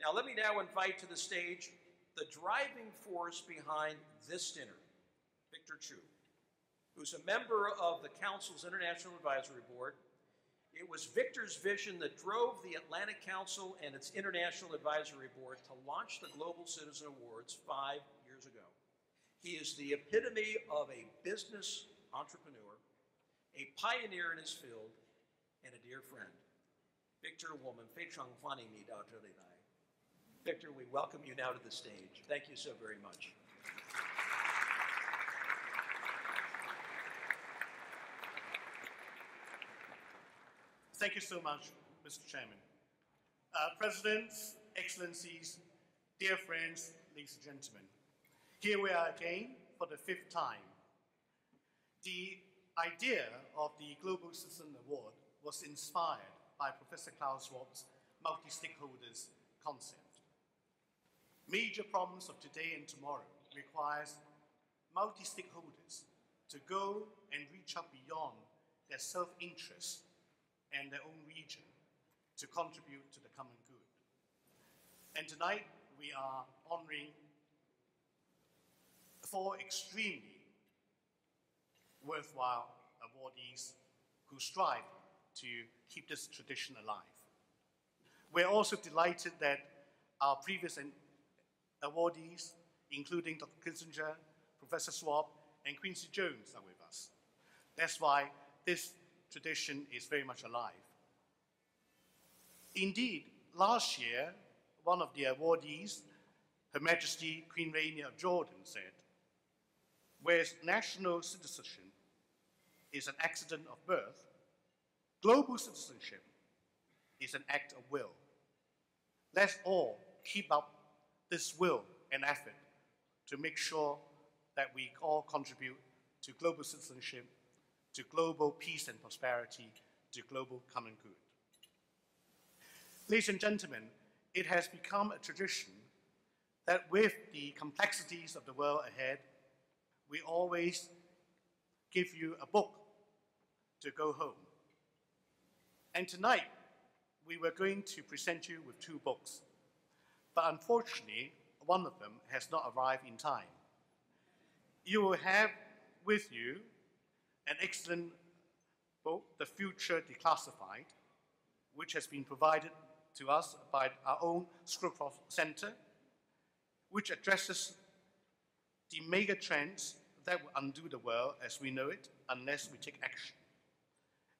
Now, let me now invite to the stage the driving force behind this dinner, Victor Chu, who's a member of the Council's International Advisory Board. It was Victor's vision that drove the Atlantic Council and its International Advisory Board to launch the Global Citizen Awards 5 years ago. He is the epitome of a business entrepreneur, a pioneer in his field, and a dear friend. Victor, 我们非常欢迎你到这里来. Victor, we welcome you now to the stage. Thank you so very much. Thank you so much, Mr. Chairman. Presidents, Excellencies, dear friends, ladies and gentlemen, here we are again for the 5th time. The idea of the Global Citizen Award was inspired by Professor Klaus Schwab's multi-stakeholders concept. Major problems of today and tomorrow requires multi-stakeholders to go and reach out beyond their self-interest and their own region to contribute to the common good. And tonight, we are honoring 4 extremely worthwhile awardees who strive to keep this tradition alive. We're also delighted that our previous awardees, including Dr. Kissinger, Professor Schwab, and Quincy Jones are with us. That's why this tradition is very much alive. Indeed, last year, one of the awardees, Her Majesty Queen Rania of Jordan, said, whereas national citizenship is an accident of birth, global citizenship is an act of will. Let's all keep up this will and effort to make sure that we all contribute to global citizenship, to global peace and prosperity, to global common good. Ladies and gentlemen, it has become a tradition that with the complexities of the world ahead, we always give you a book to go home. And tonight, we were going to present you with 2 books, but unfortunately, one of them has not arrived in time. You will have with you an excellent book, The Future Declassified, which has been provided to us by our own Screwcroft Center, which addresses the mega trends that will undo the world as we know it unless we take action.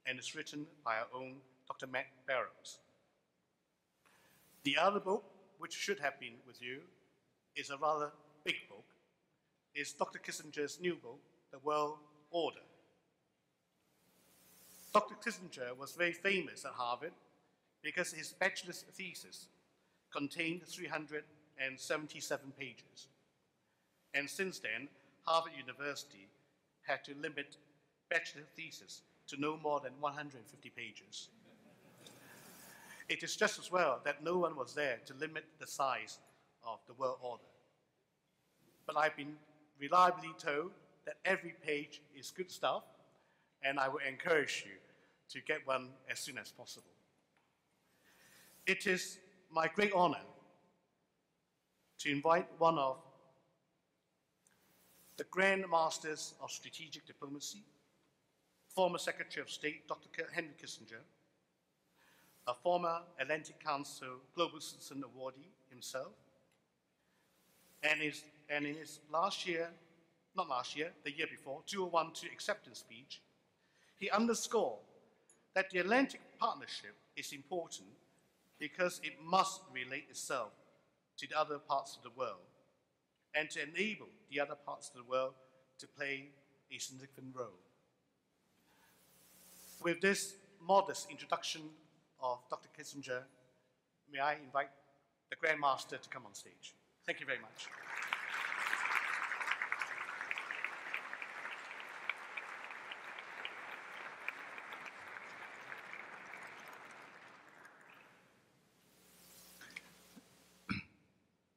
And it's written by our own Dr. Matt Barrows. The other book, which should have been with you, is a rather big book. It's Dr. Kissinger's new book, The World Order. Dr. Kissinger was very famous at Harvard because his bachelor's thesis contained 377 pages. And since then, Harvard University had to limit bachelor thesis to no more than 150 pages. It is just as well that no one was there to limit the size of the world order. But I've been reliably told that every page is good stuff, and I will encourage you to get one as soon as possible. It is my great honor to invite one of the Grand Masters of Strategic Diplomacy, former Secretary of State, Dr. Henry Kissinger, a former Atlantic Council Global Citizen Awardee himself, and in his the year before, 2012 acceptance speech, he underscored that the Atlantic Partnership is important because it must relate itself to the other parts of the world and to enable the other parts of the world to play a significant role. With this modest introduction of Dr. Kissinger, may I invite the Grand Master to come on stage. Thank you very much.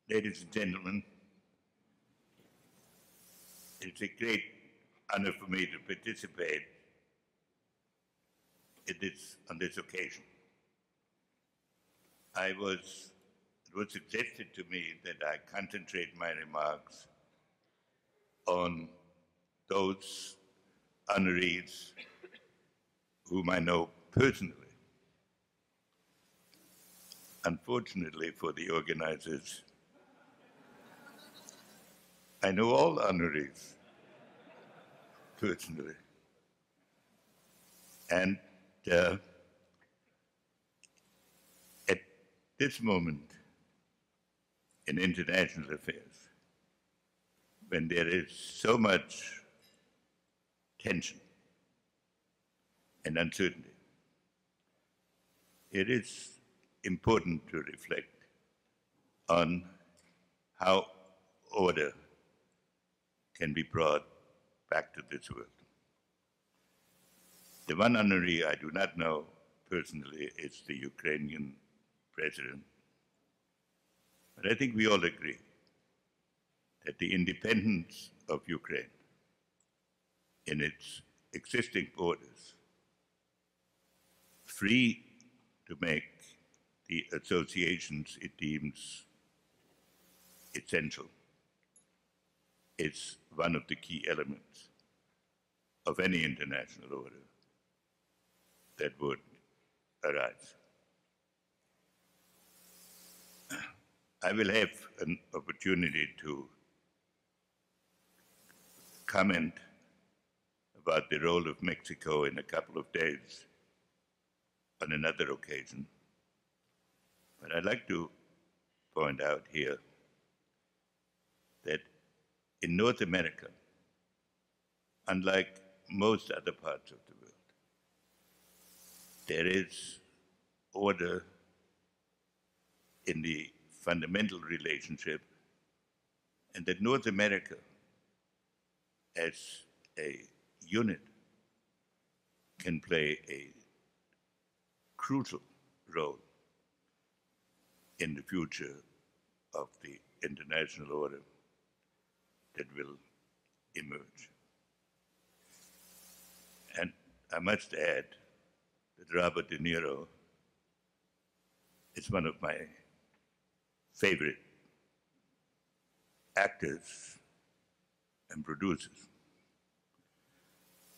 Ladies and gentlemen, it's a great honor for me to participate on this occasion. It was suggested to me that I concentrate my remarks on those honorees whom I know personally. Unfortunately for the organizers, I know all honorees personally. And at this moment in international affairs, when there is so much tension and uncertainty, it is important to reflect on how order can be brought back to this world. The one honoree I do not know personally is the Ukrainian president. But I think we all agree that the independence of Ukraine in its existing borders, free to make the associations it deems essential, is one of the key elements of any international order that would arise. I will have an opportunity to comment about the role of Mexico in a couple of days on another occasion. But I'd like to point out here that in North America, unlike most other parts of the world, there is order in the fundamental relationship, and that North America as a unit can play a crucial role in the future of the international order that will emerge. And I must add that Robert De Niro is one of my favorite actors and producers.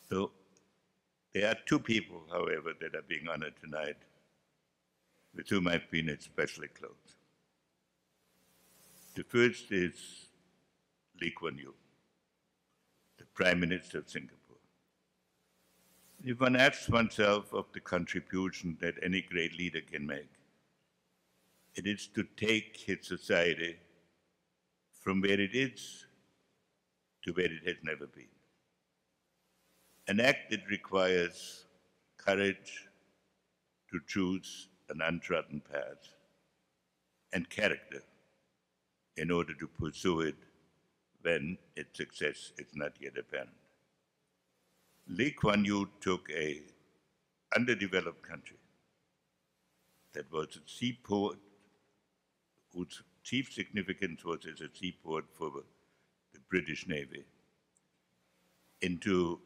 So there are two people, however, that are being honored tonight with whom I've been especially close. The first is Lee Kuan Yew, the Prime Minister of Singapore. If one asks oneself of the contribution that any great leader can make, it is to take his society from where it is to where it has never been. An act that requires courage to choose an untrodden path and character in order to pursue it when its success is not yet apparent. Lee Kuan Yew took an underdeveloped country that was a seaport, whose chief significance was as a seaport for the British Navy, into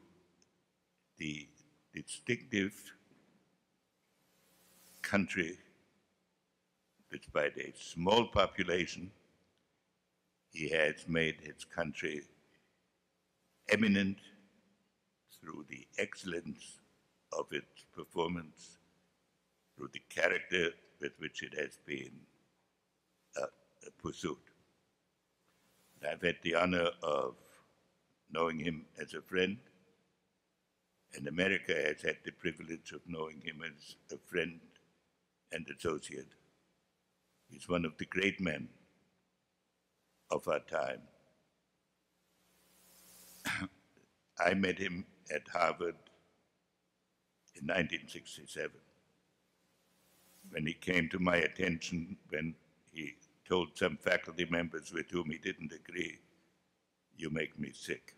the distinctive country, despite a small population, he has made his country eminent through the excellence of its performance, through the character with which it has been pursued. I've had the honor of knowing him as a friend, and America has had the privilege of knowing him as a friend and associate. He's one of the great men of our time. I met him at Harvard in 1967, when he came to my attention when he told some faculty members with whom he didn't agree, "You make me sick."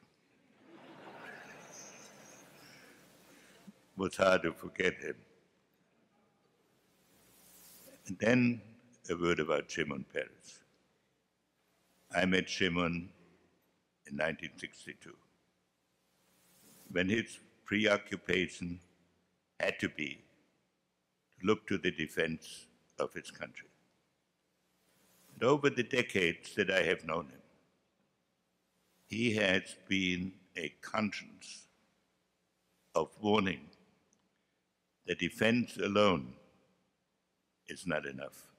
It was hard to forget him. And then a word about Shimon Peres. I met Shimon in 1962, when his preoccupation had to be to look to the defense of his country. But over the decades that I have known him, he has been a conscience of warning that defense alone is not enough,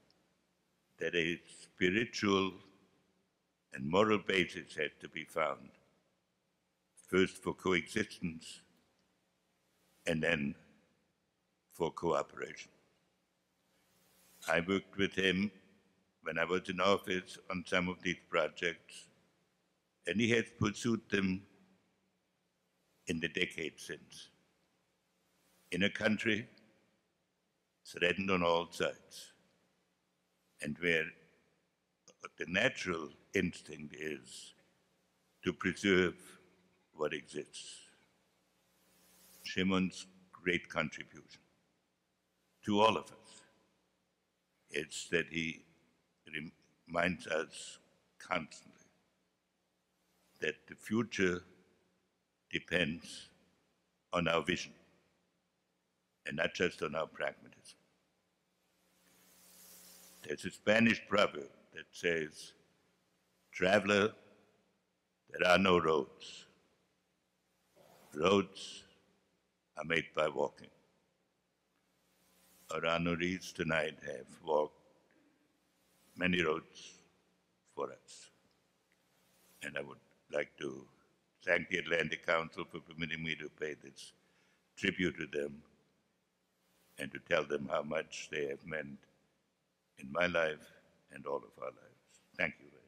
that a spiritual and moral basis has to be found, first for coexistence and then for cooperation. I worked with him when I was in office on some of these projects, and he has pursued them in the decades since. In a country threatened on all sides, and where the natural instinct is to preserve what exists. Shimon's great contribution to all of us is that he reminds us constantly that the future depends on our vision and not just on our pragmatism. There's a Spanish proverb that says, "Traveler, there are no roads. Roads are made by walking." Our honorees tonight have walked many roads for us. And I would like to thank the Atlantic Council for permitting me to pay this tribute to them and to tell them how much they have meant in my life and all of our lives. Thank you very much.